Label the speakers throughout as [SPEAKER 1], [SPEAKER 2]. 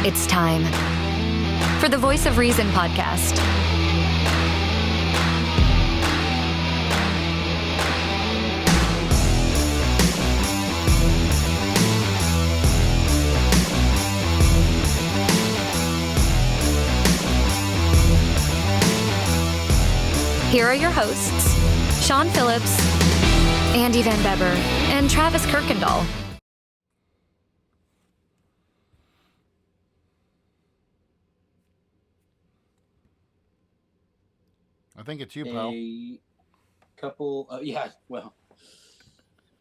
[SPEAKER 1] It's time for the Voice of Reason podcast. Here are your hosts, Sean Phillips, Andy Van Beber, and Travis Kirkendall.
[SPEAKER 2] I think it's you, pal.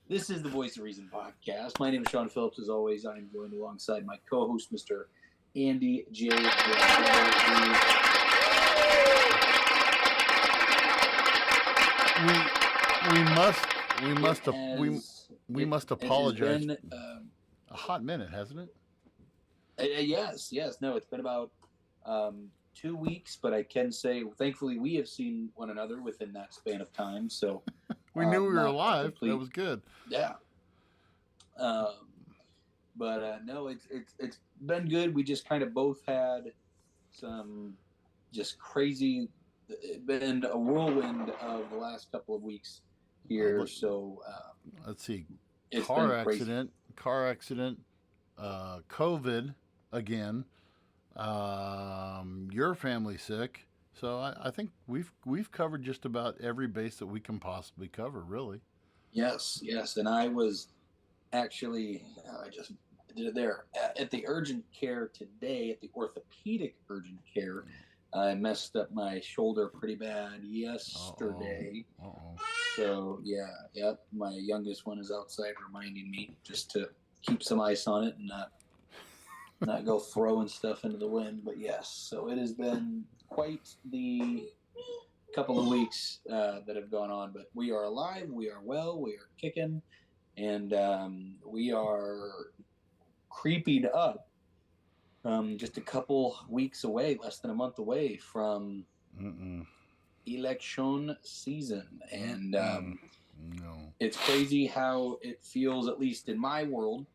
[SPEAKER 3] This is the Voice of Reason podcast. My name is Sean Phillips. As always, I am joined alongside my co-host, Mr. Andy J.
[SPEAKER 2] We must apologize. It's been a hot minute, hasn't it?
[SPEAKER 3] Yes. No, it's been about 2 weeks, but I can say, thankfully, we have seen one another within that span of time. So
[SPEAKER 2] we knew we were alive. That was good.
[SPEAKER 3] Yeah. No, it's been good. We just kind of both had some just crazy. It's been a whirlwind of the last couple of weeks here. So
[SPEAKER 2] let's see. Car accident, COVID again. Your family sick. So I think we've covered just about every base that we can possibly cover, really.
[SPEAKER 3] Yes, and I was actually I just did it there at the urgent care today, at the orthopedic urgent care. I messed up my shoulder pretty bad yesterday. So yep. My youngest one is outside reminding me just to keep some ice on it and not go throwing stuff into the wind. But yes, so it has been quite the couple of weeks that have gone on. But we are alive, we are well, we are kicking, and we are creeping up. Just a couple weeks away, less than a month away from election season. And It's crazy how it feels, at least in my world,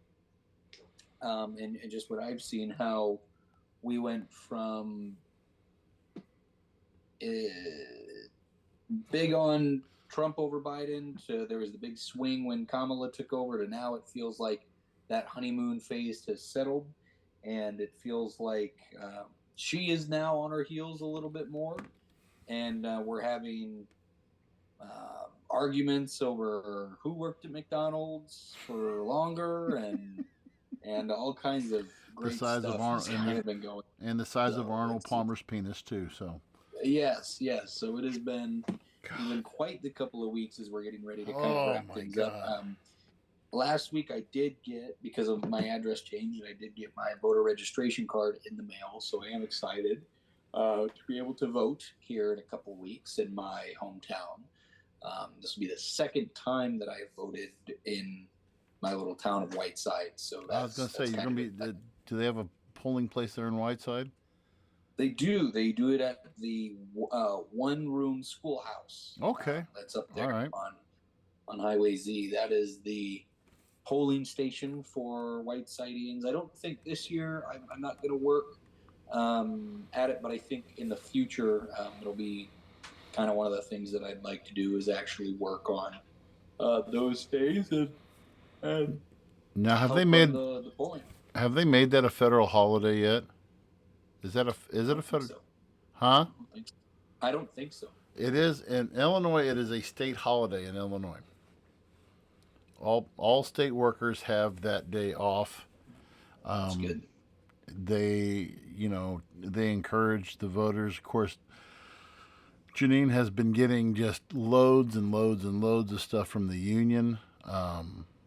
[SPEAKER 3] and just what I've seen, how we went from big on Trump over Biden to there was the big swing when Kamala took over to now it feels like that honeymoon phase has settled. And it feels like she is now on her heels a little bit more. And we're having arguments over who worked at McDonald's for longer and all kinds of great stuff that's kind of been going.
[SPEAKER 2] And the size of Arnold Palmer's penis, too. So
[SPEAKER 3] Yes. So it has been quite the couple of weeks as we're getting ready to kind of wrap things up. Last week I did get, because of my address change, I did get my voter registration card in the mail, so I am excited to be able to vote here in a couple of weeks in my hometown. This will be the second time that I have voted in my little town of Whiteside. So
[SPEAKER 2] I was going to say, you're going to be. Do they have a polling place there in Whiteside?
[SPEAKER 3] They do. They do it at the one-room schoolhouse.
[SPEAKER 2] Okay,
[SPEAKER 3] that's up there on Highway Z. That is the polling station for Whitesideans. I don't think this year I'm not going to work at it, but I think in the future it'll be kind of one of the things that I'd like to do is actually work on those days and
[SPEAKER 2] now have they made
[SPEAKER 3] the polling.
[SPEAKER 2] Have they made that a federal holiday yet? Is it a federal?
[SPEAKER 3] So.
[SPEAKER 2] Huh?
[SPEAKER 3] I don't think so.
[SPEAKER 2] It is in Illinois. It is a state holiday in Illinois. All state workers have that day off.
[SPEAKER 3] That's good.
[SPEAKER 2] They encourage the voters. Of course, Janine has been getting just loads and loads and loads of stuff from the union.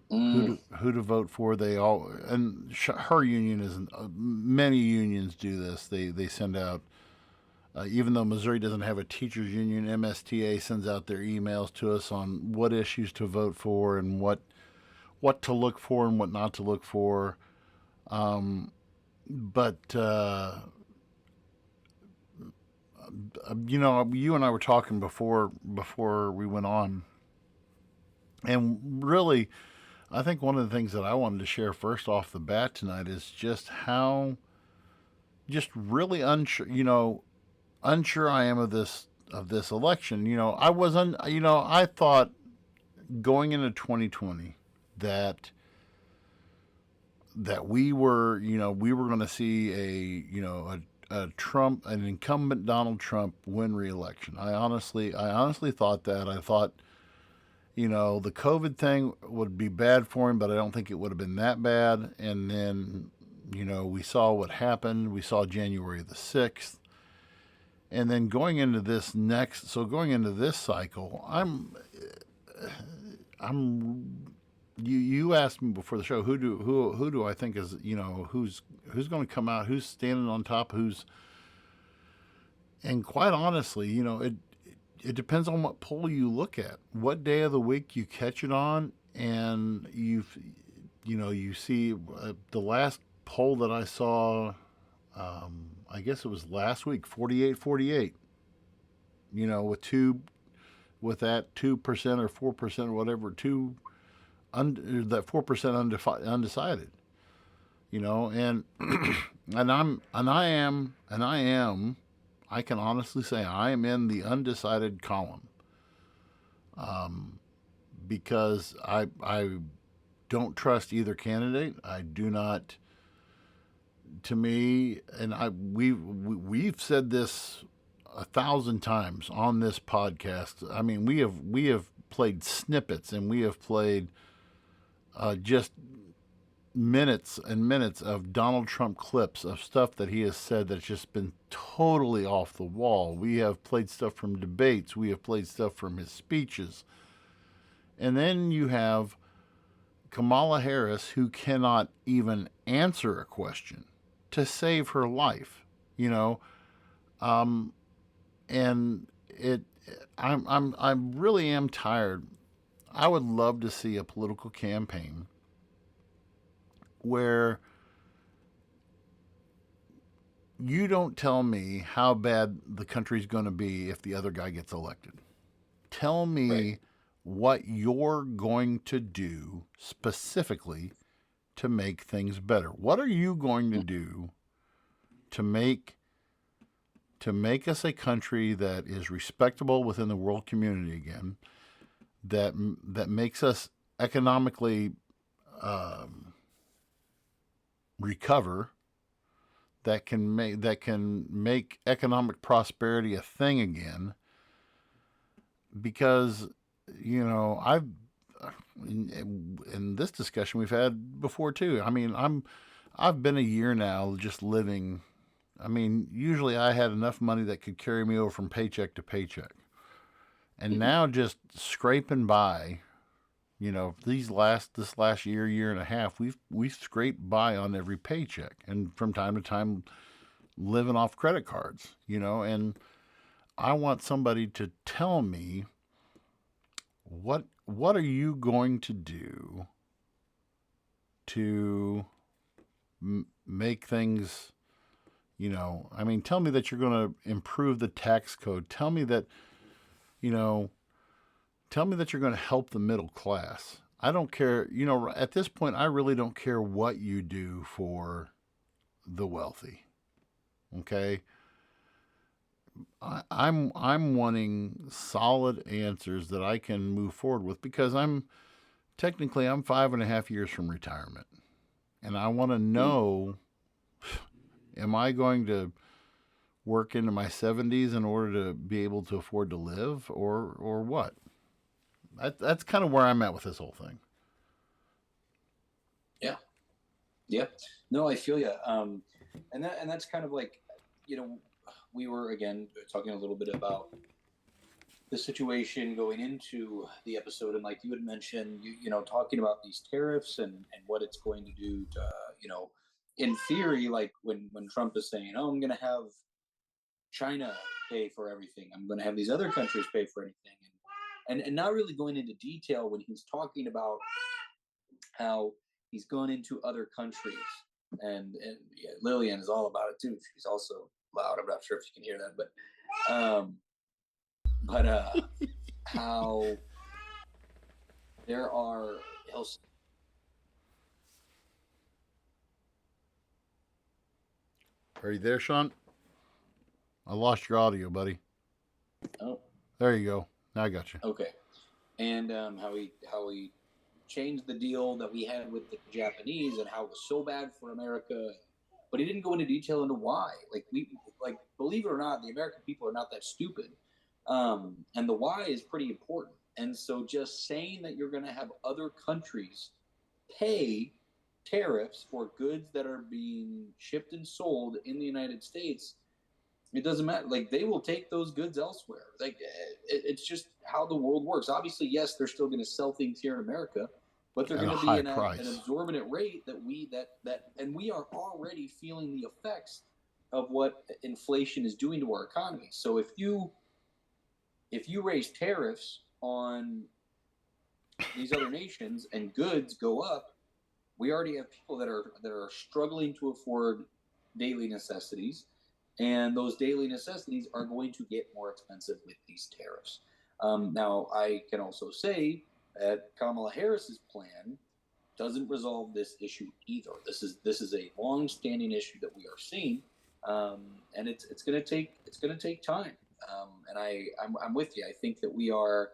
[SPEAKER 2] Who to vote for? Her union isn't. Many unions do this. They send out. Even though Missouri doesn't have a teachers union, MSTA sends out their emails to us on what issues to vote for and what to look for and what not to look for. You and I were talking before we went on, and really, I think one of the things that I wanted to share first off the bat tonight is just how just really unsure. Unsure I am of this election. I wasn't. I thought going into 2020 that we were going to see a Trump, an incumbent Donald Trump win re-election. I honestly thought that. I thought, the COVID thing would be bad for him, but I don't think it would have been that bad. And then, we saw what happened. We saw January the 6th. And then going into this cycle, I'm you asked me before the show who do I think is who's going to come out, who's standing on top, and quite honestly, it depends on what poll you look at, what day of the week you catch it on, and you see the last poll that I saw, I guess it was last week, 48-48, with that 2% or 4% or whatever, that 4% undecided, and I can honestly say I am in the undecided column, because I don't trust either candidate. I do not. To me, and we've said this 1,000 times on this podcast. I mean, we have played snippets, and we have played just minutes and minutes of Donald Trump clips of stuff that he has said that's just been totally off the wall. We have played stuff from debates. We have played stuff from his speeches. And then you have Kamala Harris, who cannot even answer a question to save her life, and I really am tired. I would love to see a political campaign where you don't tell me how bad the country's going to be if the other guy gets elected. Tell me
[SPEAKER 3] Right.
[SPEAKER 2] what you're going to do specifically to make things better. What are you going to do to make us a country that is respectable within the world community again, that makes us economically recover, that can make economic prosperity a thing again? Because I've in this discussion we've had before too. I mean, I've been a year now just living. I mean, usually I had enough money that could carry me over from paycheck to paycheck, and now just scraping by. This last year and a half, we've scraped by on every paycheck, and from time to time, living off credit cards. And I want somebody to tell me what are you going to do to make things. I mean, tell me that you're going to improve the tax code. Tell me that you're going to help the middle class. I don't care. At this point, I really don't care what you do for the wealthy. Okay. I'm wanting solid answers that I can move forward with, because I'm 5.5 years from retirement, and I want to know, am I going to work into my 70s in order to be able to afford to live, or what? That's kind of where I'm at with this whole thing.
[SPEAKER 3] Yeah. Yeah. No, I feel you. And that's kind of like, we were again talking a little bit about the situation going into the episode, and like you had mentioned, talking about these tariffs and what it's going to do to, in theory, like when Trump is saying, "Oh, I'm going to have China pay for everything. I'm going to have these other countries pay for anything," and not really going into detail when he's talking about how he's gone into other countries, and yeah, Lillian is all about it too. She's also loud. I'm not sure if you can hear that, but how there are
[SPEAKER 2] Are you there, Sean? I lost your audio, buddy.
[SPEAKER 3] Oh,
[SPEAKER 2] There you go. Now I got you.
[SPEAKER 3] okay. And how he changed the deal that we had with the Japanese and how it was so bad for America, but he didn't go into detail into why. Like believe it or not, the American people are not that stupid, and the why is pretty important. And so just saying that you're going to have other countries pay tariffs for goods that are being shipped and sold in the United States, it doesn't matter. Like they will take those goods elsewhere. Like it's just how the world works. Obviously, yes, they're still going to sell things here in America, but they're
[SPEAKER 2] At a
[SPEAKER 3] going to be
[SPEAKER 2] high
[SPEAKER 3] an
[SPEAKER 2] price.
[SPEAKER 3] exorbitant rate and we are already feeling the effects of what inflation is doing to our economy. So if you raise tariffs on these other nations and goods go up, we already have people that are struggling to afford daily necessities, and those daily necessities are going to get more expensive with these tariffs. Now, I can also say that Kamala Harris's plan doesn't resolve this issue either. This is a long-standing issue that we are seeing, and it's going to take time. And I'm with you. I think that we are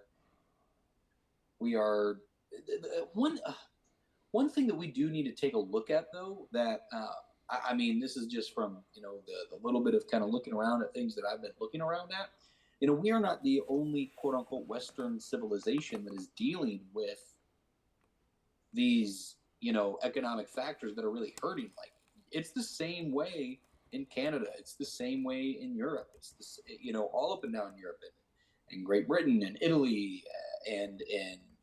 [SPEAKER 3] one thing that we do need to take a look at, though, that I mean, this is just from the little bit of kind of looking around at things that I've been looking around at. We are not the only quote unquote Western civilization that is dealing with these economic factors that are really hurting. Like it's the same way in Canada. It's the same way in Europe. It's all up and down Europe and Great Britain and Italy and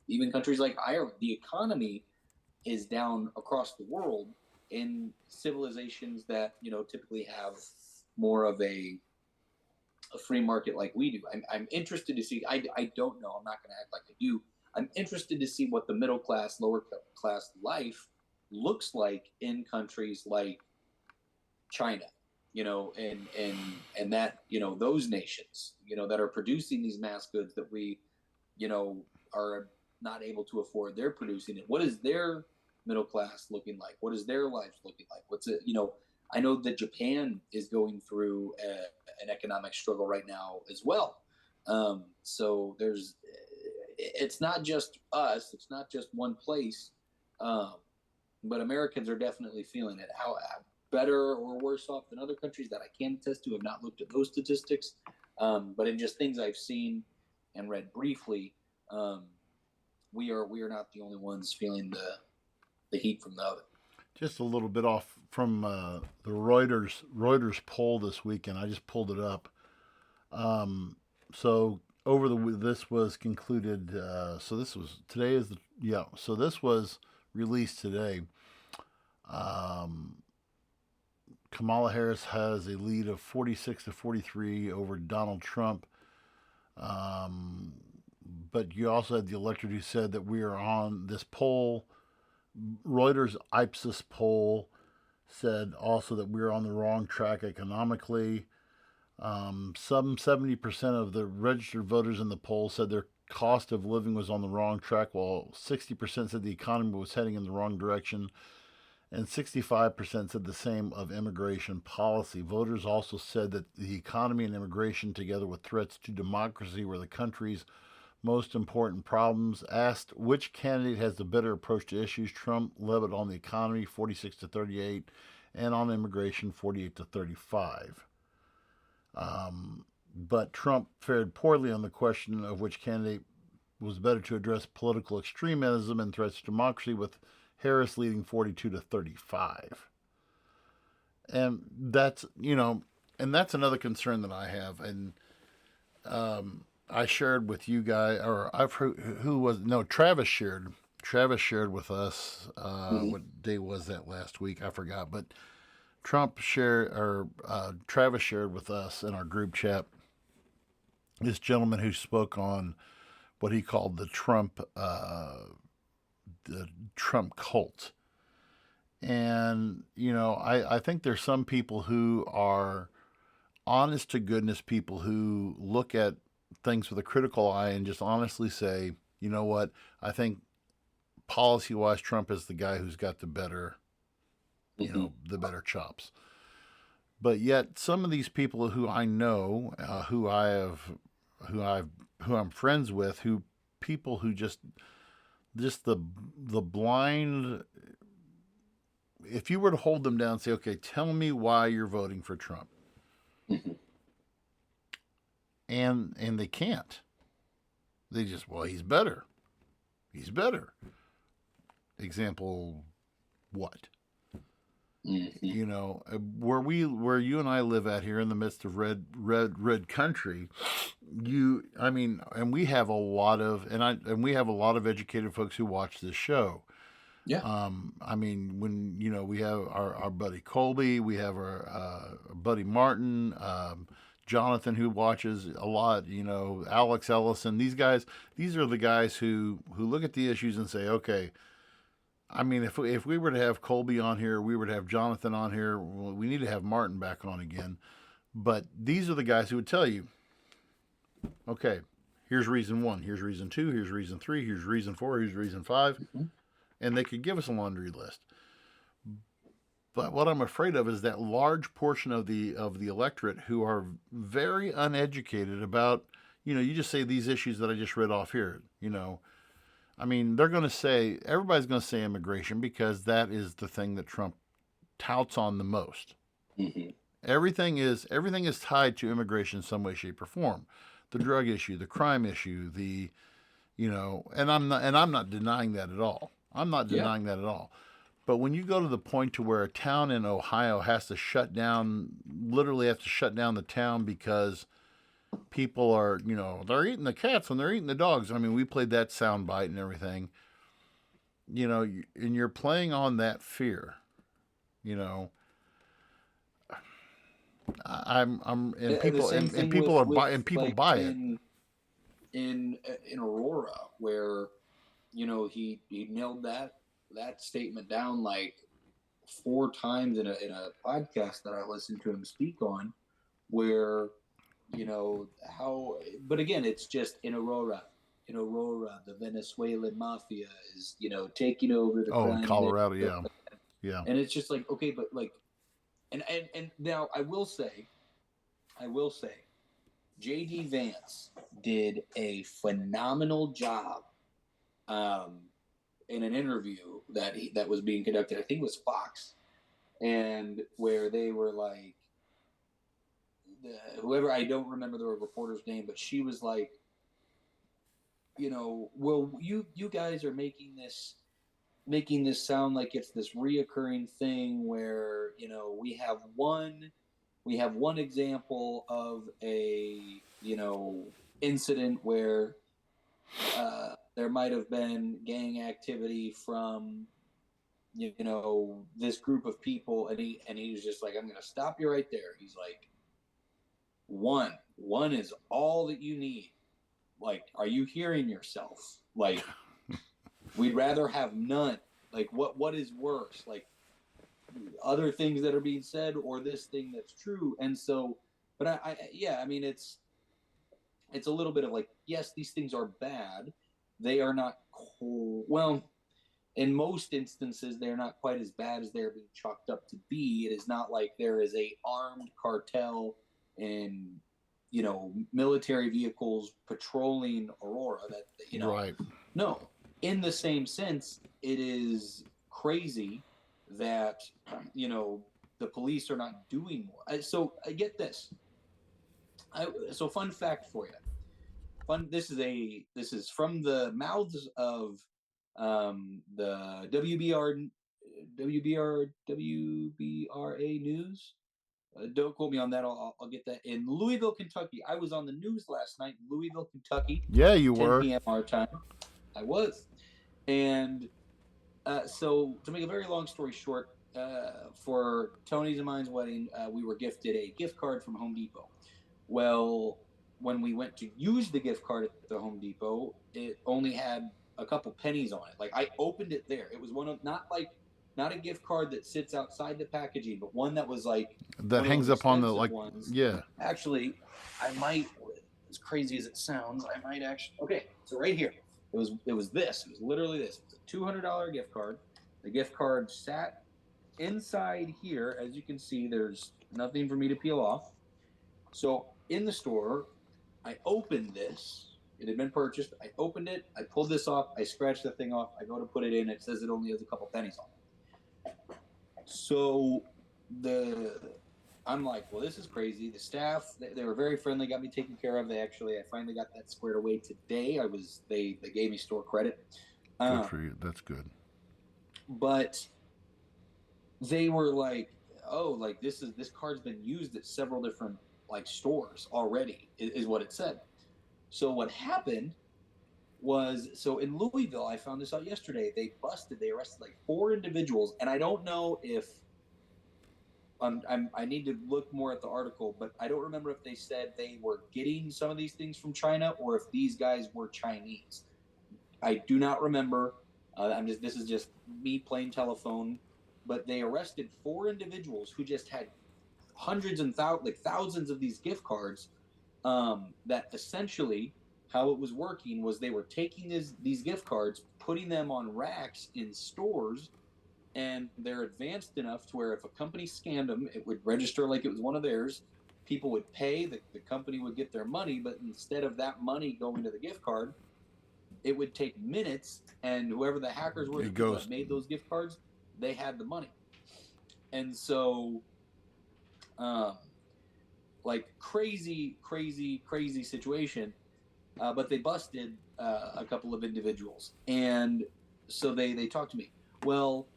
[SPEAKER 3] even countries like Ireland. The economy is down across the world in civilizations that typically have more of a free market like we do. I'm interested to see. I don't know. I'm not going to act like I do. I'm interested to see what the middle class, lower class life looks like in countries like China, and that those nations, that are producing these mass goods that we, are not able to afford. They're producing it. What is their middle class looking like? What is their life looking like? What's it? I know that Japan is going through an economic struggle right now as well. So it's not just us. It's not just one place. But Americans are definitely feeling it. How better or worse off than other countries that I can attest to. Have not looked at those statistics, but in just things I've seen and read briefly, we are not the only ones feeling the heat from the oven.
[SPEAKER 2] Just a little bit off from the Reuters poll this weekend. I just pulled it up. So this was concluded. So this was today is the yeah. So this was released today. Kamala Harris has a lead of 46-43 over Donald Trump. But you also had the electorate who said that we are on this poll. Reuters Ipsos poll said also that we're on the wrong track economically. Some 70% of the registered voters in the poll said their cost of living was on the wrong track, while 60% said the economy was heading in the wrong direction, and 65% said the same of immigration policy. Voters also said that the economy and immigration, together with threats to democracy, were the country's most important problems. Asked which candidate has the better approach to issues, Trump led on the economy 46-38 and on immigration 48-35. But Trump fared poorly on the question of which candidate was better to address political extremism and threats to democracy, with Harris leading 42-35. And that's another concern that I have. And I shared with you guys, or I've heard Travis shared. Travis shared with us. What day was that last week? I forgot. But Travis shared with us in our group chat this gentleman who spoke on what he called the Trump cult. And I think there's some people who are honest to goodness people who look at things with a critical eye and just honestly say, you know what, I think policy wise Trump is the guy who's got the better the better chops. But yet, some of these people who I know, who I've, who I'm friends with, who people who just the blind. If you were to hold them down and say, okay, tell me why you're voting for Trump,
[SPEAKER 3] Mhm.
[SPEAKER 2] and they can't. They just, well, he's better. He's better. Example, what?
[SPEAKER 3] Mhm.
[SPEAKER 2] You know, where you and I live at here in the midst of red country, I mean, and we have a lot of, and we have a lot of educated folks who watch this show.
[SPEAKER 3] Yeah.
[SPEAKER 2] I mean, when we have our buddy Colby, we have our buddy Martin, Jonathan, who watches a lot. Alex Ellison. These are the guys who look at the issues and say, okay. I mean, if we were to have Colby on here, we were to have Jonathan on here. Well, we need to have Martin back on again. But these are the guys who would tell you, okay, here's reason one, here's reason two, here's reason three, here's reason four, here's reason five,
[SPEAKER 3] Mhm.
[SPEAKER 2] and they could give us a laundry list. But what I'm afraid of is that large portion of the electorate who are very uneducated about, you just say these issues that I just read off here. I mean, everybody's going to say immigration because that is the thing that Trump touts on the most.
[SPEAKER 3] Mhm.
[SPEAKER 2] Everything is tied to immigration in some way, shape, or form. The drug issue, the crime issue, and I'm not denying that at all. I'm not
[SPEAKER 3] Yeah.
[SPEAKER 2] denying that at all. But when you go to the point to where a town in Ohio literally have to shut down the town because people are, they're eating the cats and they're eating the dogs. I mean, we played that sound bite and everything. And you're playing on that fear. You know, and
[SPEAKER 3] And the
[SPEAKER 2] people
[SPEAKER 3] same
[SPEAKER 2] and
[SPEAKER 3] thing
[SPEAKER 2] people
[SPEAKER 3] with
[SPEAKER 2] people
[SPEAKER 3] like
[SPEAKER 2] buy it.
[SPEAKER 3] in Aurora, where he nailed that statement down like 4 times in a podcast that I listened to him speak on, where how. But again, it's just in Aurora. In Aurora, the Venezuelan mafia is taking over the
[SPEAKER 2] Oh, in
[SPEAKER 3] crime there,
[SPEAKER 2] Colorado, yeah, yeah.
[SPEAKER 3] and it's just like, okay, but like, and now I will say, JD Vance did a phenomenal job in an interview that was being conducted. I think it was Fox, and where they were like, whoever, I don't remember the reporter's name, but she was like, well, you guys are making this sound like it's this reoccurring thing where we have one example of a incident where there might have been gang activity from this group of people, and he was just like, I'm gonna stop you right there. He's like, one is all that you need. Like, are you hearing yourself? Like, we'd rather have none. Like, what is worse? Like, other things that are being said or this thing that's true. And so, but I mean, it's a little bit of like, yes, these things are bad. They are not well, in most instances, they're not quite as bad as they're being chalked up to be. It is not like there is a armed cartel and military vehicles patrolling Aurora. That
[SPEAKER 2] Right.
[SPEAKER 3] No, in the same sense, it is crazy that the police are not doing more. So I get this. So fun fact for you. This is from the mouths of the WBRA news. Don't quote me on that. I'll get that. In Louisville, Kentucky, I was on the news last night in Louisville, Kentucky.
[SPEAKER 2] Yeah, you
[SPEAKER 3] 10
[SPEAKER 2] were.
[SPEAKER 3] p.m. our time. I was, and so to make a very long story short, for Tony's and mine's wedding, we were gifted a gift card from Home Depot. Well, when we went to use the gift card at the Home Depot, it only had a couple pennies on it. Like, I opened it there. It was one of not a gift card that sits outside the packaging, but one that was like
[SPEAKER 2] that hangs up on the
[SPEAKER 3] ones.
[SPEAKER 2] Yeah.
[SPEAKER 3] Actually, I might, as crazy as it sounds, I might actually. Okay, so right here, it was this. It was literally this. It's a $200 gift card. The gift card sat inside here, as you can see, there's nothing for me to peel off. So in the store, I opened this. It had been purchased. I opened it. I pulled this off. I scratched the thing off. I go to put it in. It says it only has a couple pennies on it. So I'm like, well, this is crazy. The staff, they were very friendly, got me taken care of. I finally got that squared away today. They gave me store credit.
[SPEAKER 2] Good for you. That's good.
[SPEAKER 3] But they were like, oh, like this card's been used at several different like stores already, is what it said. So what happened was, so in Louisville, I found this out yesterday. They arrested like 4 individuals, and I don't know if I need to look more at the article, but I don't remember if they said they were getting some of these things from China or if these guys were Chinese. I do not remember. This is just me playing telephone, but they arrested 4 individuals who just had hundreds and thousands of these gift cards. That essentially how it was working was they were taking these gift cards, putting them on racks in stores, and they're advanced enough to where if a company scanned them, it would register like it was one of theirs. People would pay, the company would get their money, but instead of that money going to the gift card, it would take minutes, and whoever the hackers were that made those gift cards, they had the money. And so like crazy situation, but they busted a couple of individuals, and so they talked to me. Well,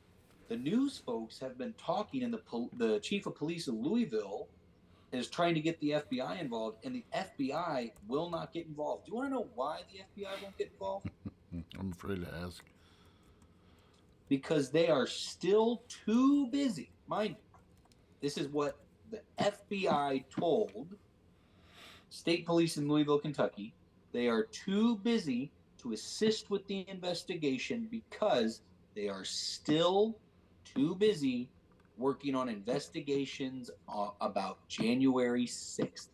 [SPEAKER 3] the news folks have been talking, and the chief of police of Louisville is trying to get the FBI involved, and the FBI will not get involved. Do you want to know why the FBI won't get involved?
[SPEAKER 2] I'm afraid to ask.
[SPEAKER 3] Because they are still too busy. Mind you, this is what the FBI told state police in Louisville, Kentucky. They are too busy to assist with the investigation because they are still too busy working on investigations about January 6th.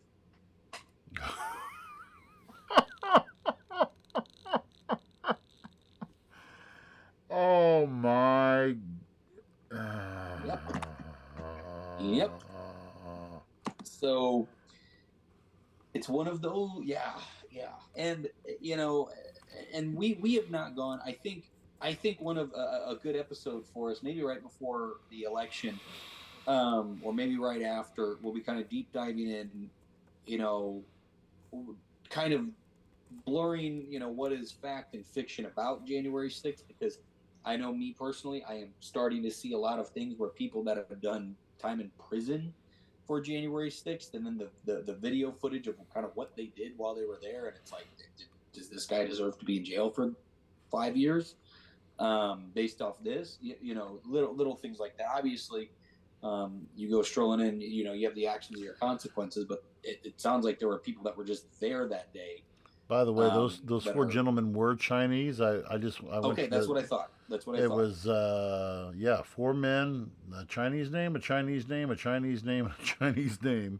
[SPEAKER 2] Oh my.
[SPEAKER 3] Yep. So it's one of those, yeah. And and we have not gone. I think one of a good episode for us, maybe right before the election, or maybe right after, we'll be kind of deep diving in, kind of blurring, what is fact and fiction about January 6th, because I know me personally, I am starting to see a lot of things where people that have done time in prison for January 6th, and then the video footage of kind of what they did while they were there, and it's like, does this guy deserve to be in jail for 5 years based off this? Little things like that. Obviously, you go strolling in, you have the actions of your consequences, but it sounds like there were people that were just there that day.
[SPEAKER 2] By the way, those 4 gentlemen were Chinese. I
[SPEAKER 3] okay, that's what I thought. That's what I thought. It
[SPEAKER 2] was 4 men, a Chinese name, a Chinese name, a Chinese name, a Chinese name.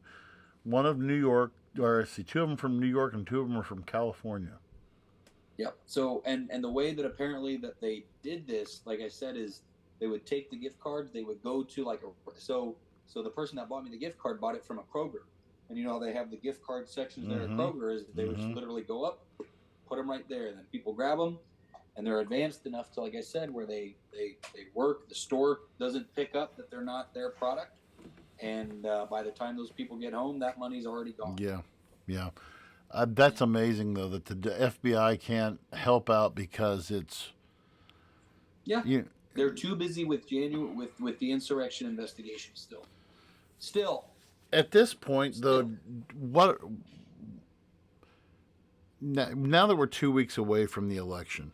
[SPEAKER 2] One of New York, or 2 of them from New York and 2 of them are from California.
[SPEAKER 3] Yep. So and the way that apparently that they did this, like I said, is they would take the gift cards. They would go to so the person that bought me the gift card bought it from a Kroger. And they have the gift card sections there at Kroger. Is they would just literally go up, put them right there, and then people grab them, and they're advanced enough to, like I said, where they work. The store doesn't pick up that they're not their product, and by the time those people get home, that money's already gone.
[SPEAKER 2] Yeah. That's amazing though that the FBI can't help out because it's
[SPEAKER 3] they're too busy with with the insurrection investigation still.
[SPEAKER 2] At this point, though, what? Now that we're 2 weeks away from the election,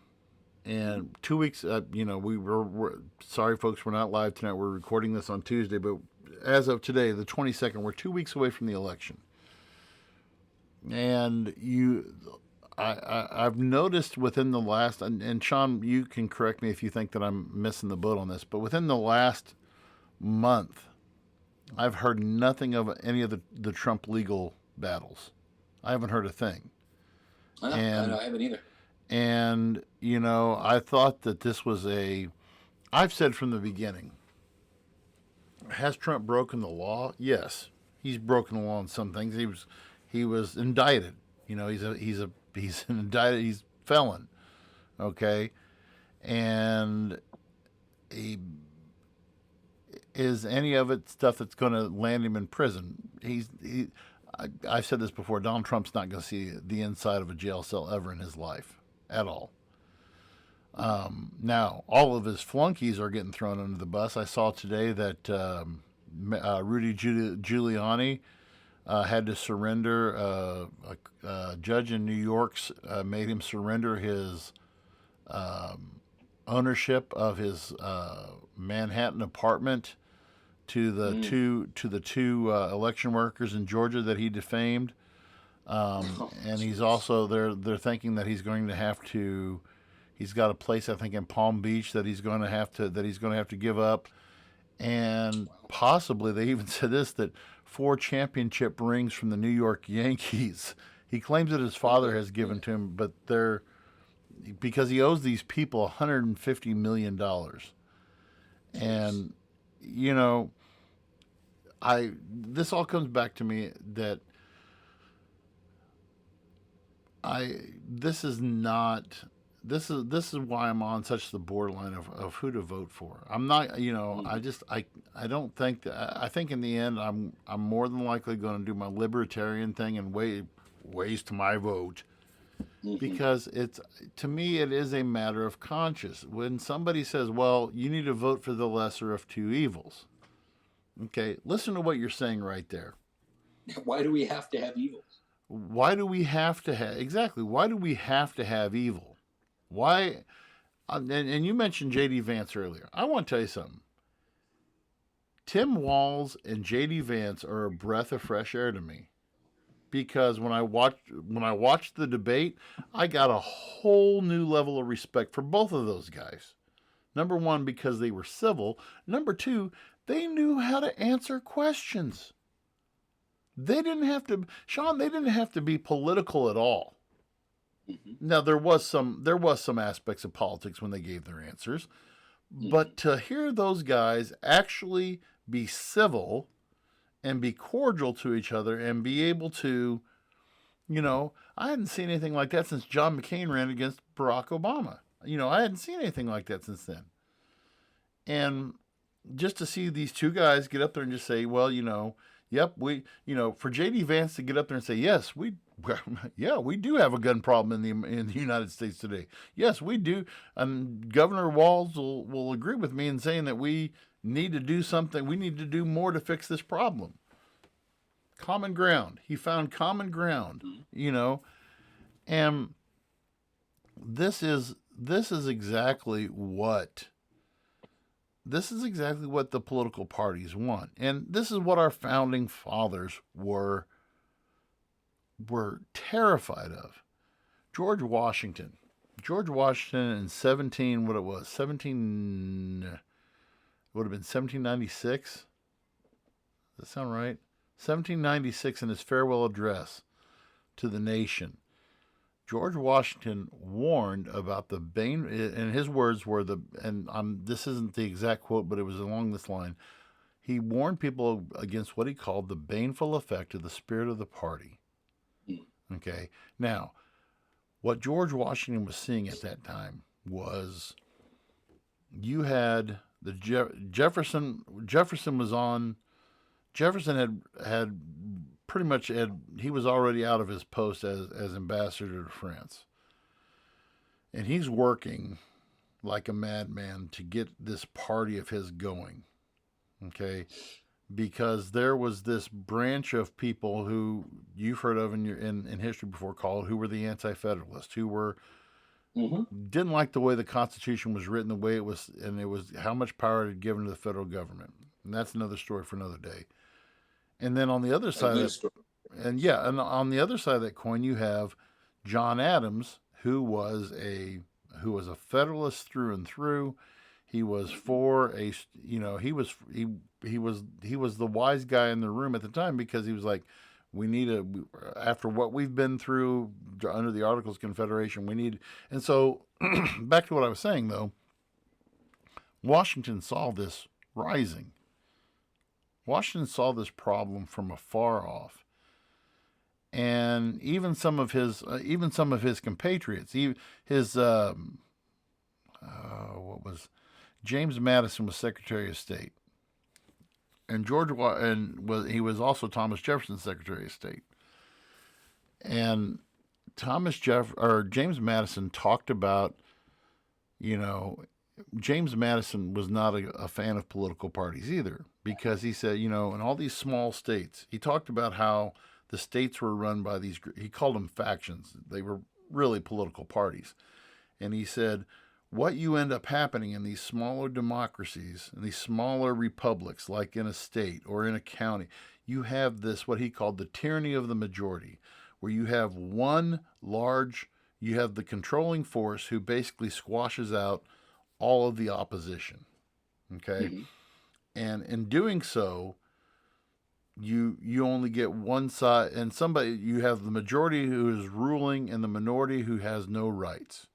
[SPEAKER 2] and 2 weeks, we're sorry, folks, we're not live tonight. We're recording this on Tuesday, but as of today, the 22nd, we're 2 weeks away from the election, and I've noticed within the last, and Sean, you can correct me if you think that I'm missing the boat on this, but within the last month, I've heard nothing of any of the Trump legal battles. I haven't heard a thing.
[SPEAKER 3] I haven't either.
[SPEAKER 2] And, I thought that this was I've said from the beginning, Has Trump broken the law? Yes, he's broken the law on some things. He was indicted. He's an indicted. He's felon. Okay, and he is any of it stuff that's going to land him in prison. I've said this before. Donald Trump's not going to see the inside of a jail cell ever in his life at all. Now, all of his flunkies are getting thrown under the bus. I saw today that Rudy Giuliani had to surrender. A judge in New York made him surrender his ownership of his Manhattan apartment to the two election workers in Georgia that he defamed. And he's also they're thinking that he's going to have to. He's got a place, I think, in Palm Beach that he's going to have to give up, and possibly they even said this, that 4 championship rings from the New York Yankees. He claims that his father has given to him, but they're because he owes these people $150 million, and this all comes back to me that this is why I'm on such the borderline of who to vote for. I'm not, I don't think that, I think in the end I'm more than likely going to do my libertarian thing and ways to my vote, because to me it is a matter of conscience. When somebody says, well, you need to vote for the lesser of two evils. Okay, listen to what you're saying right there.
[SPEAKER 3] Why do we have to have evils?
[SPEAKER 2] Why do we have to have evil? Why? And you mentioned J.D. Vance earlier. I want to tell you something. Tim Walz and J.D. Vance are a breath of fresh air to me, because when I watched the debate, I got a whole new level of respect for both of those guys. Number one, because they were civil. Number two, they knew how to answer questions. They didn't have to be political at all. Now there was some aspects of politics when they gave their answers, but to hear those guys actually be civil and be cordial to each other and be able to, I hadn't seen anything like that since John McCain ran against Barack Obama. I hadn't seen anything like that since then. And just to see these two guys get up there and just say, well, yep, for J.D. Vance to get up there and say, yes, we do have a gun problem in the United States today. Yes, we do. Governor Walz will agree with me in saying that we need to do something. We need to do more to fix this problem. Common ground. He found common ground, and this is exactly what the political parties want. And this is what our founding fathers were terrified of. George Washington in 1796. Does that sound right? 1796, in his farewell address to the nation, George Washington warned about the bane, and his words were this isn't the exact quote, but it was along this line. He warned people against what he called the baneful effect of the spirit of the party. Okay. Now, what George Washington was seeing at that time was, you had the Jefferson had pretty much he was already out of his post as ambassador to France. And he's working like a madman to get this party of his going. Okay? Because there was this branch of people who you've heard of in history before, called, who were the anti-federalists, who were didn't like the way the Constitution was written, the way it was how much power it had given to the federal government. And that's another story for another day. And then on the other side on the other side of that coin, you have John Adams, who was a Federalist through and through. He was for he was the wise guy in the room at the time, because he was like, after what we've been through under the Articles of Confederation, and so back to what I was saying though, Washington saw this rising. Washington saw this problem from afar off, and even some of his compatriots, his what was James Madison was Secretary of State, and he was also Thomas Jefferson's Secretary of State, and James Madison talked about, you know, James Madison was not a fan of political parties either, because he said, you know, in all these small states, he talked about how the states were run by these, he called them factions. They were really political parties. And he said, what you end up happening in these smaller democracies, in these smaller republics, like in a state or in a county, you have this, what he called the tyranny of the majority, where you have you have the controlling force who basically squashes out all of the opposition. Okay.
[SPEAKER 3] Mm-hmm.
[SPEAKER 2] And in doing so, you only get one side, and you have the majority who is ruling and the minority who has no rights.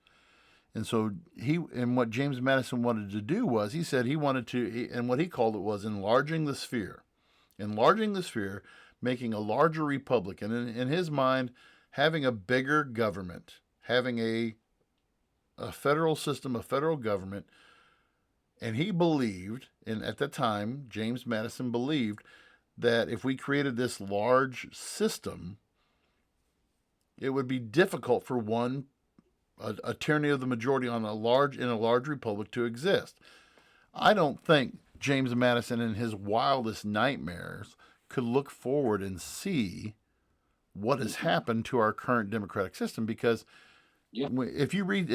[SPEAKER 2] And so what James Madison wanted to do was, he said he wanted to, and what he called it was enlarging the sphere, making a larger republic. And in his mind, having a bigger government, having a federal system, a federal government. And he believed, and at the time, James Madison believed, that if we created this large system, it would be difficult for a tyranny of the majority in a large republic to exist. I don't think James Madison, in his wildest nightmares, could look forward and see what has happened to our current democratic system, because if you read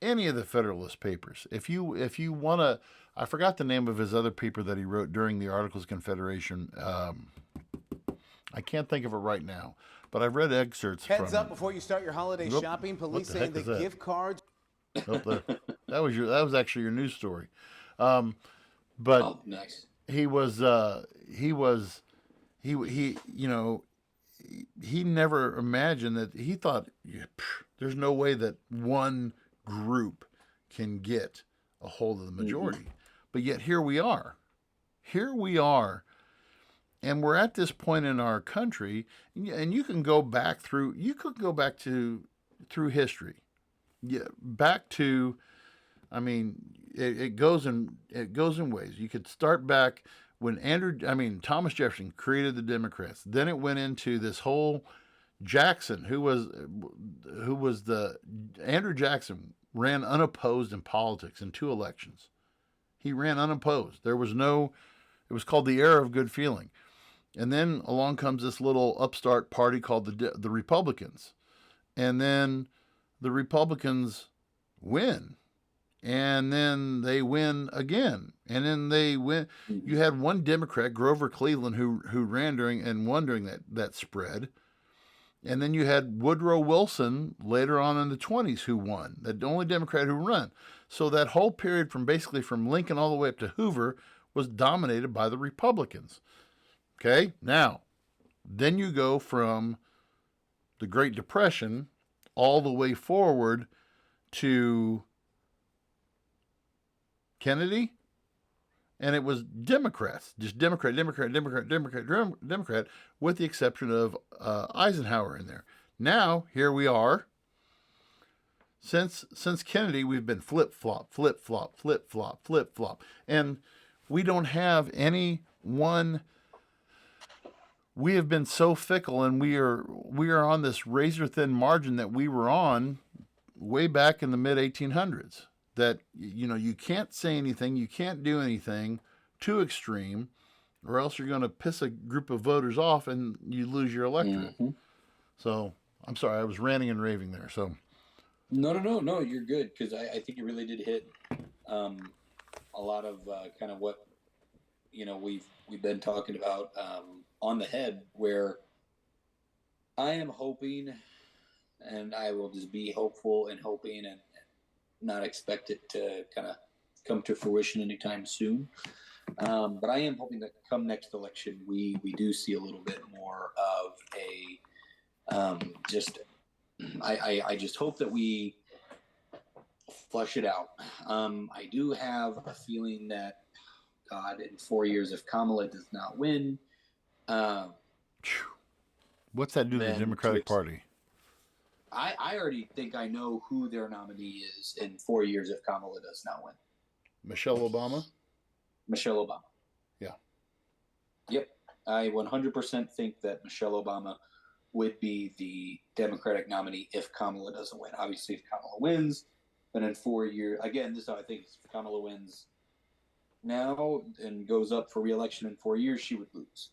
[SPEAKER 2] any of the Federalist Papers, if you want to, I forgot the name of his other paper that he wrote during the Articles of Confederation. I can't think of it right now, but I've read excerpts.
[SPEAKER 4] Heads up before you start your holiday shopping. Police saying the gift cards.
[SPEAKER 2] That was actually your news story. But
[SPEAKER 3] nice.
[SPEAKER 2] He never imagined that. He thought, there's no way that one group can get a hold of the majority. Mm-hmm. But yet here we are, and we're at this point in our country, and you can go back through history, back to, I mean, it goes in ways. You could start back when Thomas Jefferson created the Democrats. Then it went into this whole Jackson, Andrew Jackson ran unopposed in politics in 2 elections. He ran unopposed. It was called the era of good feeling. And then along comes this little upstart party called the Republicans. And then the Republicans win. And then they win again. And then they win. You had one Democrat, Grover Cleveland, who ran during that spread. And then you had Woodrow Wilson later on in the 1920s who won. The only Democrat who ran. So that whole period from Lincoln all the way up to Hoover was dominated by the Republicans. Okay? Now, then you go from the Great Depression all the way forward to Kennedy, and it was Democrats, just Democrat, with the exception of Eisenhower in there. Now, here we are. Since Kennedy, we've been flip-flop, and we don't have any one. We have been so fickle, and we are on this razor-thin margin that we were on way back in the mid-1800s. That, you can't say anything, you can't do anything too extreme, or else you're going to piss a group of voters off and you lose your electorate. Mm-hmm. So, I'm sorry, I was ranting and raving there. So,
[SPEAKER 3] no, you're good, because I think you really did hit a lot of kind of what we've been talking about on the head. Where I am hoping, and I will just be hopeful and hoping and not expect it to kind of come to fruition anytime soon. But I am hoping that come next election, we do see a little bit more of I just hope that we flush it out. I do have a feeling that God, in 4 years, if Kamala does not win,
[SPEAKER 2] what's that do to the Democratic Party?
[SPEAKER 3] I already think I know who their nominee is in 4 years if Kamala does not win.
[SPEAKER 2] Michelle Obama?
[SPEAKER 3] Michelle Obama.
[SPEAKER 2] Yeah.
[SPEAKER 3] Yep. I 100% think that Michelle Obama would be the Democratic nominee if Kamala doesn't win. Obviously, if Kamala wins, then in 4 years, again, this is how I think. If Kamala wins now and goes up for re-election in 4 years, she would lose.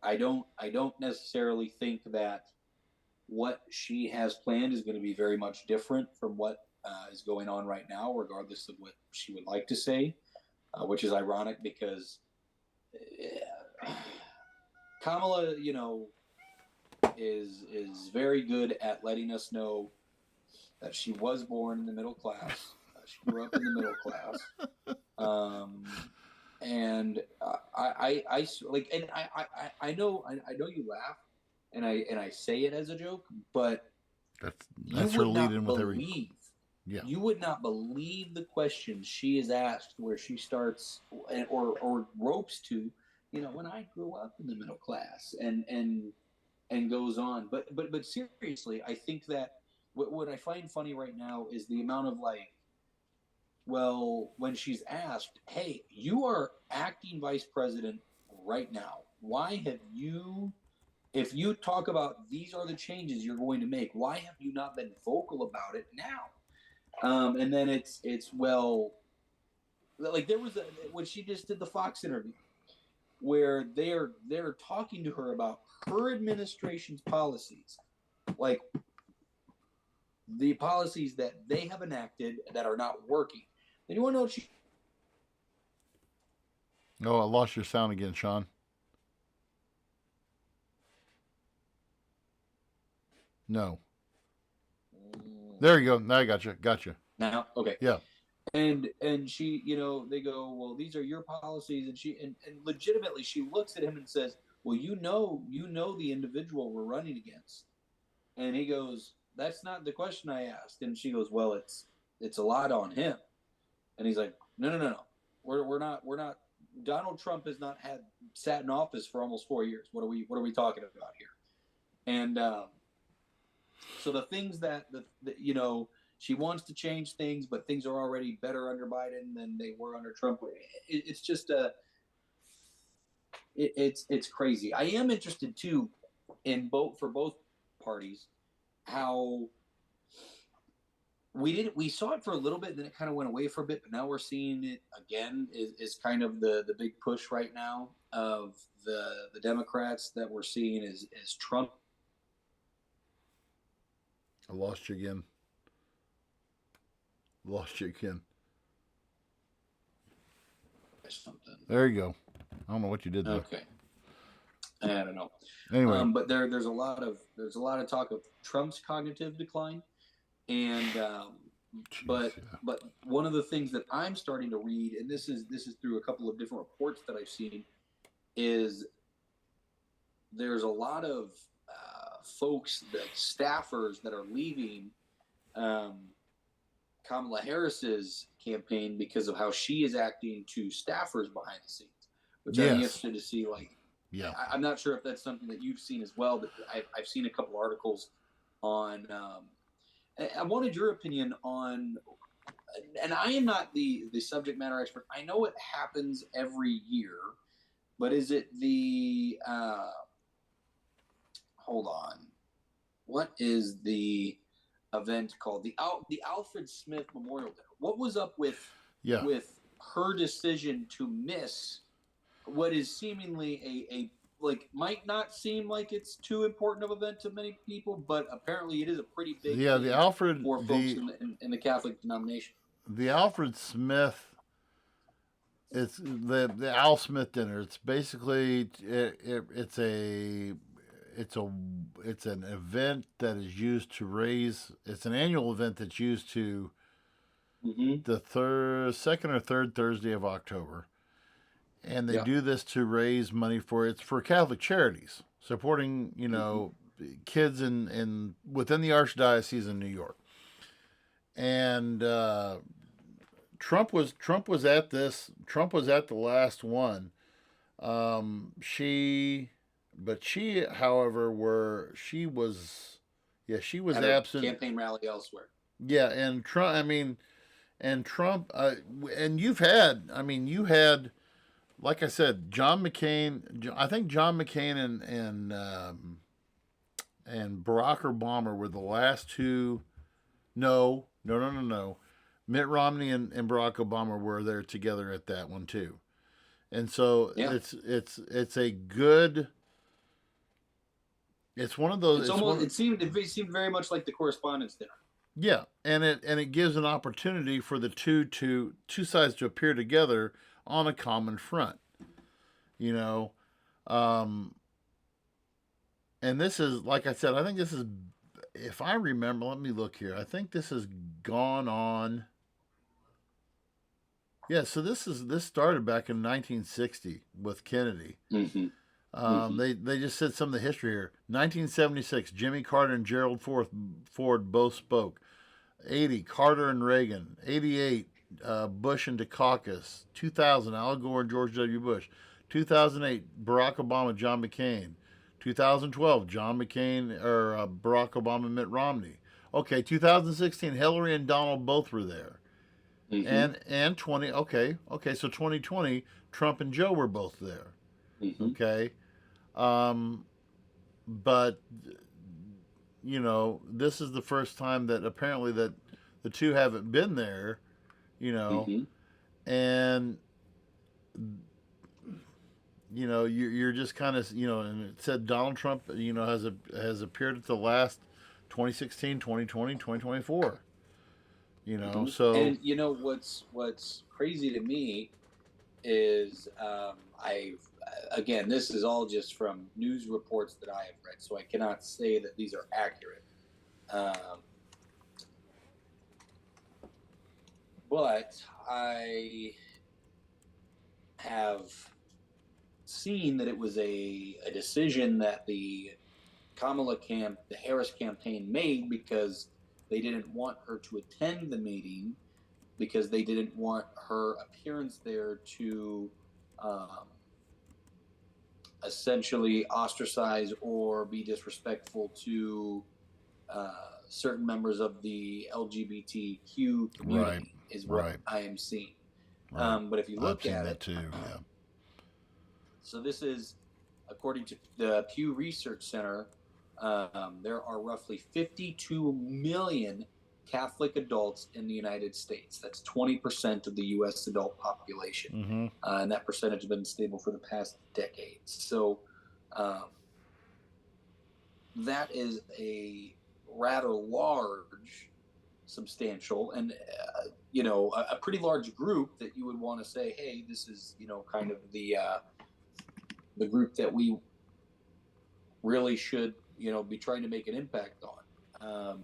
[SPEAKER 3] I don't necessarily think that what she has planned is going to be very much different from what is going on right now, regardless of what she would like to say, which is ironic because Kamala, is very good at letting us know that she was born in the middle class. She grew up in the middle class. And I know you laugh, and I say it as a joke, but
[SPEAKER 2] that's her lead in with every.
[SPEAKER 3] Yeah. You would not believe the questions she is asked, where she starts or ropes to, when I grew up in the middle class, and goes on. But seriously, I think that what I find funny right now is the amount of when she's asked, hey, you are acting vice president right now. Why have you, if you talk about these are the changes you're going to make, why have you not been vocal about it now? And then it's there was when she just did the Fox interview where they're talking to her about her administration's policies, like the policies that they have enacted that are not working. And you want to know what she...
[SPEAKER 2] Oh, I lost your sound again, Sean. No. There you go. Now I gotcha.
[SPEAKER 3] Now, okay.
[SPEAKER 2] Yeah.
[SPEAKER 3] And she, they go, well, these are your policies, and legitimately she looks at him and says, well, you know the individual we're running against. And he goes, that's not the question I asked. And she goes, well, it's a lot on him. And he's like, no. We're not. Donald Trump has not sat in office for almost 4 years. What are we talking about here? And so the things that she wants to change things, but things are already better under Biden than they were under Trump. It's just it's crazy. I am interested too for both parties how we saw it for a little bit, and then it kind of went away for a bit, but now we're seeing it again is kind of the big push right now of the Democrats that we're seeing is Trump.
[SPEAKER 2] I lost you again.
[SPEAKER 3] Something.
[SPEAKER 2] There you go. I don't know what you did there.
[SPEAKER 3] Okay. I don't know.
[SPEAKER 2] Anyway,
[SPEAKER 3] but there's a lot of talk of Trump's cognitive decline, and but one of the things that I'm starting to read, and this is through a couple of different reports that I've seen, is there's a lot of folks, like staffers, that are leaving Kamala Harris's campaign because of how she is acting to staffers behind the scenes, which I'm interested to see.
[SPEAKER 2] Yeah,
[SPEAKER 3] I'm not sure if that's something that you've seen as well, but I've seen a couple articles on. I wanted your opinion on, and I am not the subject matter expert. I know it happens every year, but is it the? Hold on, what is the event called? The Alfred Smith Memorial Dinner. What was up with her decision to miss what is seemingly a might not seem like it's too important of an event to many people, but apparently it is a pretty big
[SPEAKER 2] the Alfred
[SPEAKER 3] for folks in the Catholic denomination.
[SPEAKER 2] The Alfred Smith, it's the Al Smith dinner. It's basically it's an event that is used to raise. It's an annual event that's used to the second or third Thursday of October. And they do this to raise money for Catholic charities, supporting, kids within the Archdiocese in New York. And Trump was at this. Trump was at the last one. She, however, she was
[SPEAKER 3] At her
[SPEAKER 2] absent.
[SPEAKER 3] campaign rally elsewhere.
[SPEAKER 2] Yeah, and Trump. I mean, and Trump. And you had, like I said, John McCain. I think John McCain and Barack Obama were the last two. No. Mitt Romney and Barack Obama were there together at that one too, and so it's a good. It's one of those.
[SPEAKER 3] It seemed very much like the Correspondents' Dinner.
[SPEAKER 2] Yeah, and it gives an opportunity for the two sides to appear together on a common front. You know, and this is, like I said, I think this is, if I remember, let me look here. I think this has gone on. Yeah, so this started back in 1960 with Kennedy.
[SPEAKER 3] Mm-hmm.
[SPEAKER 2] They just said some of the history here. 1976, Jimmy Carter and Gerald Ford both spoke. 80, Carter and Reagan. 88, Bush and Dukakis. 2000, Al Gore and George W. Bush. 2008, Barack Obama, John McCain. 2012, John McCain or Barack Obama, Mitt Romney. Okay, 2016, Hillary and Donald both were there. Mm-hmm. And 20. Okay, so 2020, Trump and Joe were both there. Mm-hmm. Okay, but you know, this is the first time that apparently that the two haven't been there. You know, mm-hmm. and you know, you're just kind of, you know, and it said Donald Trump, you know, has appeared at the last 2016, 2020, 2024. You know, mm-hmm. So,
[SPEAKER 3] and you know what's crazy to me is again, this is all just from news reports that I have read, so I cannot say that these are accurate. But I have seen that it was a decision that the Harris campaign made because they didn't want her to attend the meeting, because they didn't want her appearance there to essentially ostracize or be disrespectful to certain members of the LGBTQ community, is what I am seeing. Right. But if you look at it, too, yeah. So this is, according to the Pew Research Center, there are roughly 52 million Catholic adults in the United States. That's 20% of the U.S. adult population. Mm-hmm. And that percentage has been stable for the past decades. So that is a rather large, substantial, and, you know, a pretty large group that you would want to say, hey, this is, you know, kind of the group that we really should, you know, be trying to make an impact on.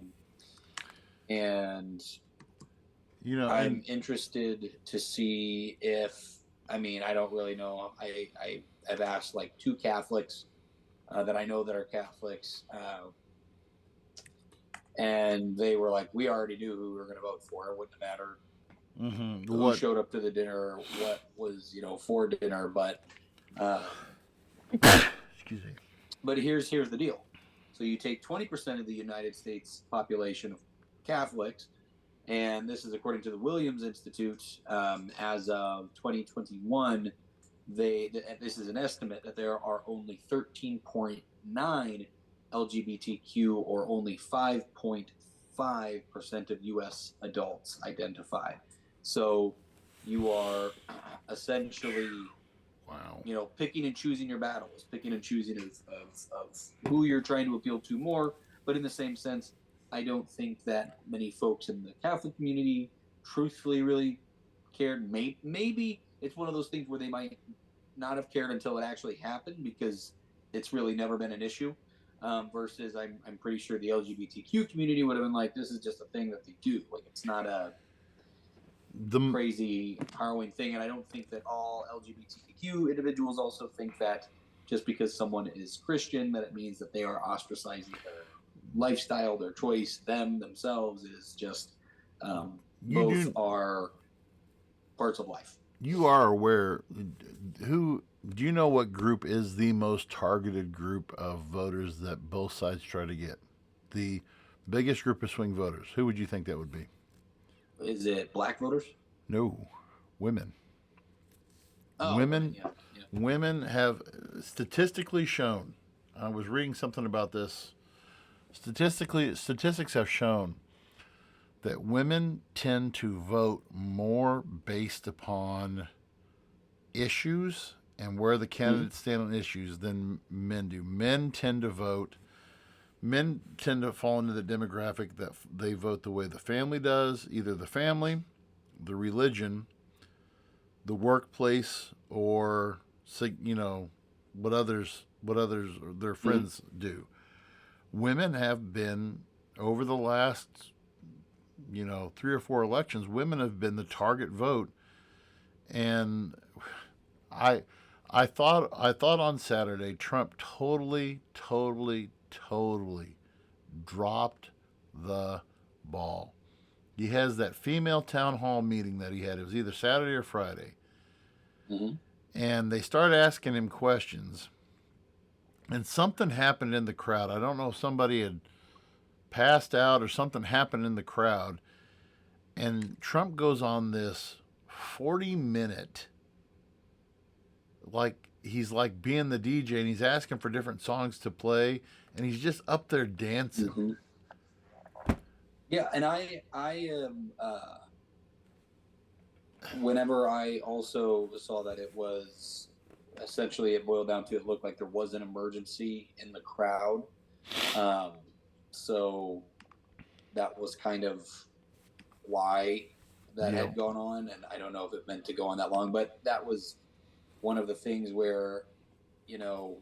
[SPEAKER 3] And you know, I'm interested to see if, I mean, I don't really know. I've asked like two Catholics that I know that are Catholics, and they were like, we already knew who we were going to vote for. It wouldn't matter who showed up to the dinner or what was, you know, for dinner. But
[SPEAKER 2] excuse me.
[SPEAKER 3] But here's the deal. So you take 20% of the United States population of Catholics, and this is according to the Williams Institute, as of 2021, this is an estimate that there are only 13.9 LGBTQ, or only 5.5% of U.S. adults identified. So you are essentially, you know, picking and choosing your battles, picking and choosing of who you're trying to appeal to more. But in the same sense, I don't think that many folks in the Catholic community truthfully really cared. Maybe it's one of those things where they might not have cared until it actually happened, because it's really never been an issue. Versus I'm pretty sure the LGBTQ community would have been like, this is just a thing that they do. Like, it's not a crazy, harrowing thing. And I don't think that all LGBTQ individuals also think that just because someone is Christian, that it means that they are ostracizing their lifestyle, their choice, themselves. Is just both are parts of life.
[SPEAKER 2] You are aware, do you know what group is the most targeted group of voters that both sides try to get? The biggest group of swing voters. Who would you think that would be?
[SPEAKER 3] Is it black voters?
[SPEAKER 2] No, women.
[SPEAKER 3] Oh,
[SPEAKER 2] women,
[SPEAKER 3] yeah.
[SPEAKER 2] women have statistically shown. I was reading something about this. Statistics have shown that women tend to vote more based upon issues and where the candidates stand on issues than men do. Men tend to fall into the demographic that they vote the way the family does, either the family, the religion, the workplace, or what others their friends do. Women have been, over the last 3 or 4 elections, women have been the target vote. And I thought on Saturday Trump totally dropped the ball. He has that female town hall meeting that he had. It was either Saturday or Friday. And they started asking him questions. And something happened in the crowd. I don't know if somebody had passed out or something happened in the crowd. And Trump goes on this 40-minute, like he's like being the DJ, and he's asking for different songs to play, and he's just up there dancing.
[SPEAKER 3] Yeah, and I am. Whenever I also saw that it was essentially, it boiled down to, it looked like there was an emergency in the crowd. So that was kind of why that had gone on, and I don't know if it meant to go on that long, but that was one of the things where, who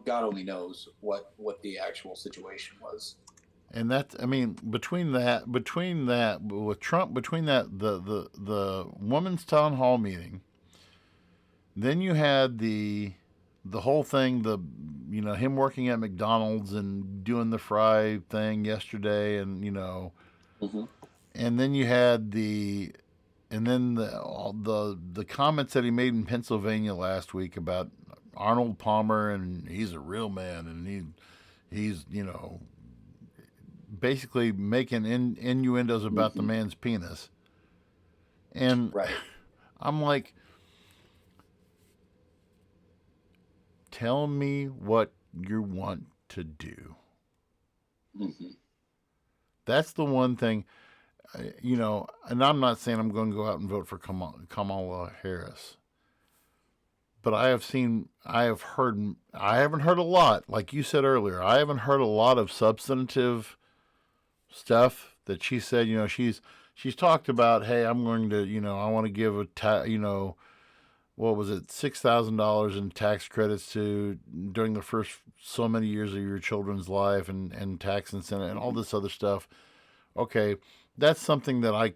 [SPEAKER 3] God only knows what the actual situation was.
[SPEAKER 2] And that's, between that with Trump, between that the women's town hall meeting, then you had the whole thing, him working at McDonald's and doing the fry thing yesterday, and and then you had the comments that he made in Pennsylvania last week about Arnold Palmer, and he's a real man, and he's basically making innuendos about the man's penis. And I'm like, tell me what you want to do. That's the one thing, and I'm not saying I'm going to go out and vote for Kamala Harris. But I haven't heard a lot, like you said earlier, I haven't heard a lot of substantive stuff that she said. She's talked about, hey, I'm going to, I want to give what was it, $6,000 in tax credits during the first so many years of your children's life, and tax incentive and all this other stuff. Okay, that's something that I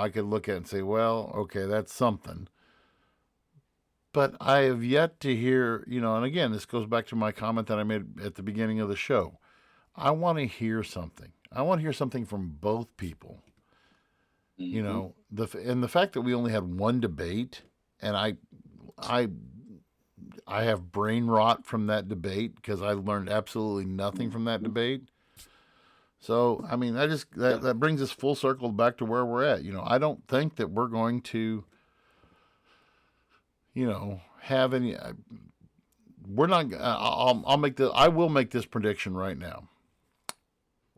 [SPEAKER 2] could look at and say, well, okay, that's something. But I have yet to hear, and again, this goes back to my comment that I made at the beginning of the show. I want to hear something. I want to hear something from both people. And the fact that we only had one debate, and I have brain rot from that debate because I learned absolutely nothing from that debate. So, that brings us full circle back to where we're at. I don't think that we're going to, have any. We're not. I will make this prediction right now.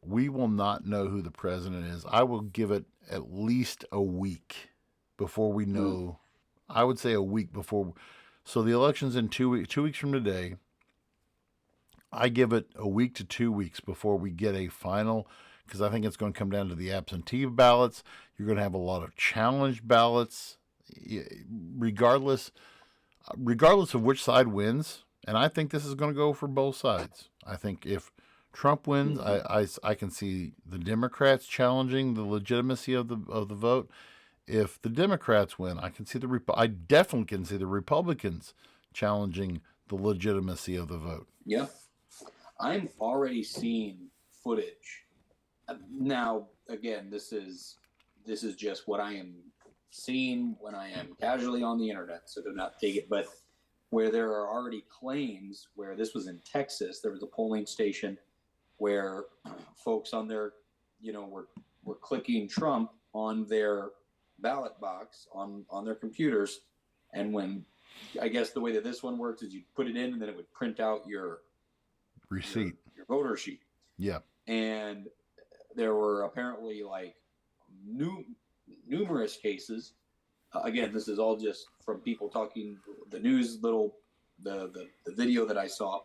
[SPEAKER 2] We will not know who the president is. I will give it at least a week before we know. I would say a week before. So the election's in 2 weeks. 2 weeks from today. I give it a week to 2 weeks before we get a final, because I think it's going to come down to the absentee ballots. You're going to have a lot of challenge ballots, regardless of which side wins. And I think this is going to go for both sides. I think if Trump wins, I can see the Democrats challenging the legitimacy of the vote. If the Democrats win, I definitely can see the Republicans challenging the legitimacy of the vote.
[SPEAKER 3] Yeah. I'm already seeing footage Now, again, this is just what I am seeing when I am casually on the internet, so do not take it. But where there are already claims, where this was in Texas, there was a polling station where folks on their, were clicking Trump on their ballot box on their computers, and when, I guess the way that this one works is you put it in and then it would print out your
[SPEAKER 2] receipt,
[SPEAKER 3] your voter sheet.
[SPEAKER 2] Yeah.
[SPEAKER 3] And there were apparently like numerous cases. Again, this is all just from people talking, the news, the video that I saw.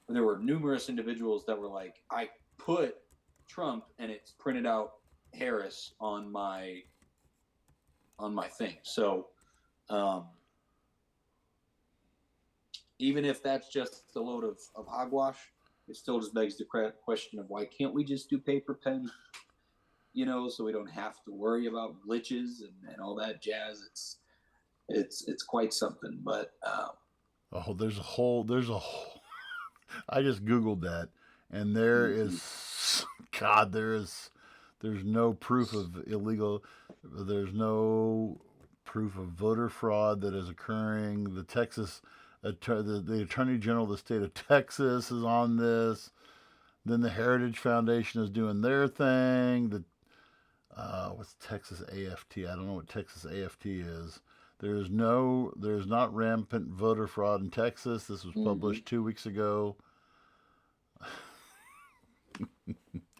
[SPEAKER 3] There were numerous individuals that were like, I put Trump and it's printed out Harris on my thing. So even if that's just a load of hogwash, it still just begs the question of why can't we just do paper pen, so we don't have to worry about glitches and all that jazz. It's quite something. But
[SPEAKER 2] there's a whole I just Googled that, and there is, God, there's no proof of illegal, there's no proof of voter fraud that is occurring. The Texas, the Attorney General of the state of Texas is on this. Then the Heritage Foundation is doing their thing. What's Texas AFT? I don't know what Texas AFT is. There's not rampant voter fraud in Texas. This was published 2 weeks ago.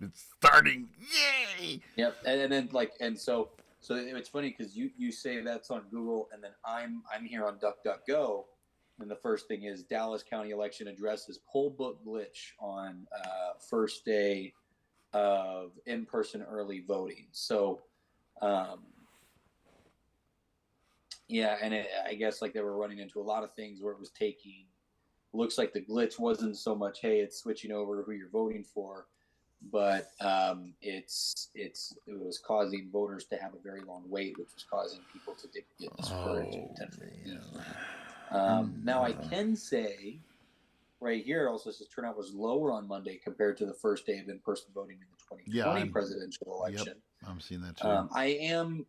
[SPEAKER 2] It's starting. Yay!
[SPEAKER 3] Yep. And then so it's funny because you say that's on Google, and then I'm here on DuckDuckGo, and the first thing is Dallas County election addresses poll book glitch on first day of in-person early voting. So and I guess like they were running into a lot of things where it was taking, looks like the glitch wasn't so much, hey, it's switching over who you're voting for, but it was causing voters to have a very long wait, which was causing people to get discouraged and potentially leave. Now I can say right here also says turnout was lower on Monday compared to the first day of in-person voting in the 2020 presidential election.
[SPEAKER 2] Yep, I'm seeing that too.
[SPEAKER 3] I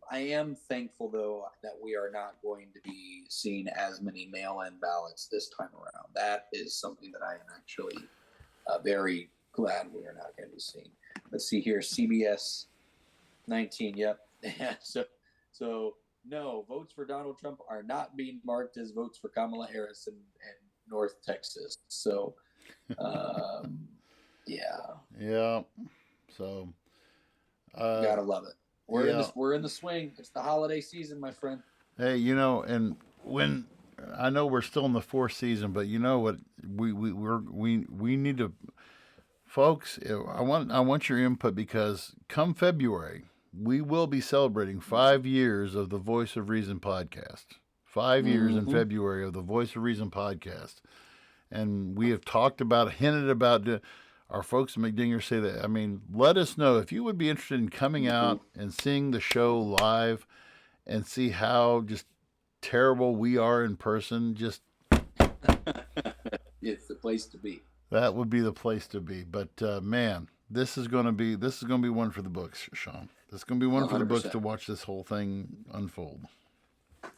[SPEAKER 3] am thankful though that we are not going to be seeing as many mail-in ballots this time around. That is something that I am actually very glad we are not going to be seeing. Let's see here, CBS 19. Yep. So no, votes for Donald Trump are not being marked as votes for Kamala Harris in North Texas. So,
[SPEAKER 2] yeah. So,
[SPEAKER 3] gotta love it. We're in the swing. It's the holiday season, my friend.
[SPEAKER 2] Hey, and when I know we're still in the fourth season, but you know what, we need to, folks. I want your input, because come February we will be celebrating 5 years of the Voice of Reason podcast. 5 years in February of the Voice of Reason podcast. And we have talked about, hinted about, our folks at McDinger say that. I mean, let us know if you would be interested in coming out and seeing the show live and see how just terrible we are in person. Just
[SPEAKER 3] it's the place to be.
[SPEAKER 2] That would be the place to be. But man, this is going to be one for the books, Sean. This is going to be one 100%. For the books to watch this whole thing unfold.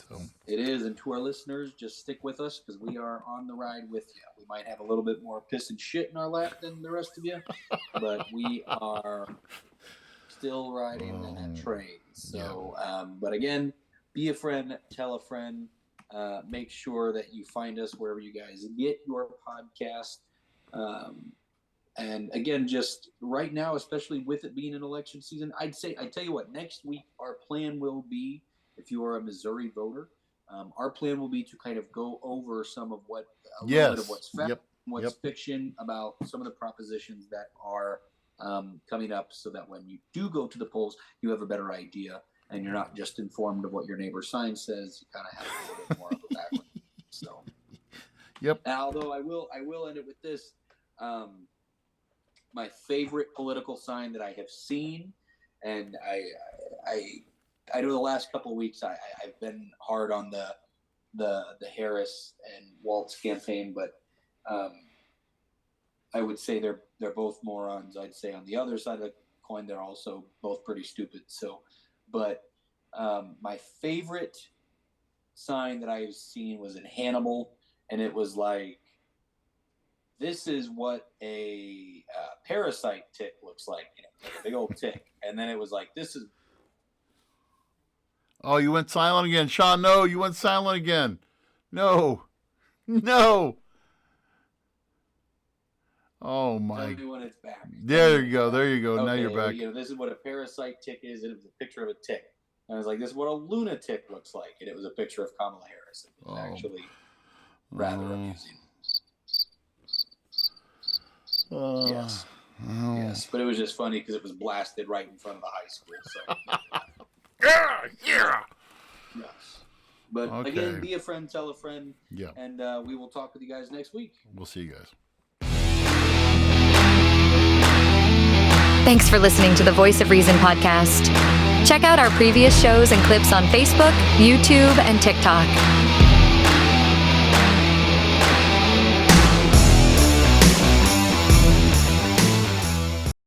[SPEAKER 2] So
[SPEAKER 3] it is, and to our listeners, just stick with us because we are on the ride with you. We might have a little bit more piss and shit in our lap than the rest of you, but we are still riding in that train. So, but again, be a friend, tell a friend, make sure that you find us wherever you guys get your podcast. And again, just right now, especially with it being an election season, I tell you what, next week our plan will be, if you are a Missouri voter, our plan will be to kind of go over some of little bit of what's fact, what's fiction about some of the propositions that are coming up, so that when you do go to the polls, you have a better idea and you're not just informed of what your neighbor's sign says. You kind of have a little bit more of a background. So, although I will end it with this. My favorite political sign that I have seen, and I know the last couple of weeks I've been hard on the Harris and Waltz campaign, but I would say they're both morons. I'd say on the other side of coin. They're also both pretty stupid. So, but my favorite sign that I've seen was in Hannibal, and it was like, this is what a parasite tick looks like, like a big old tick. And then it was like, this is.
[SPEAKER 2] Oh, you went silent again. Sean, no, you went silent again. No. Oh, my.
[SPEAKER 3] Tell me when it's back.
[SPEAKER 2] There you go. Okay, now you're back.
[SPEAKER 3] Well, this is what a parasite tick is, and it was a picture of a tick. And I was like, this is what a lunatic looks like. And it was a picture of Kamala Harris. It was actually rather amusing. Yes. Yes. But it was just funny because it was blasted right in front of the high school. So.
[SPEAKER 2] Yeah.
[SPEAKER 3] Yes. But again, be a friend, tell a friend.
[SPEAKER 2] Yeah.
[SPEAKER 3] And we will talk with you guys next week.
[SPEAKER 2] We'll see you guys.
[SPEAKER 1] Thanks for listening to the Voice of Reason podcast. Check out our previous shows and clips on Facebook, YouTube, and TikTok.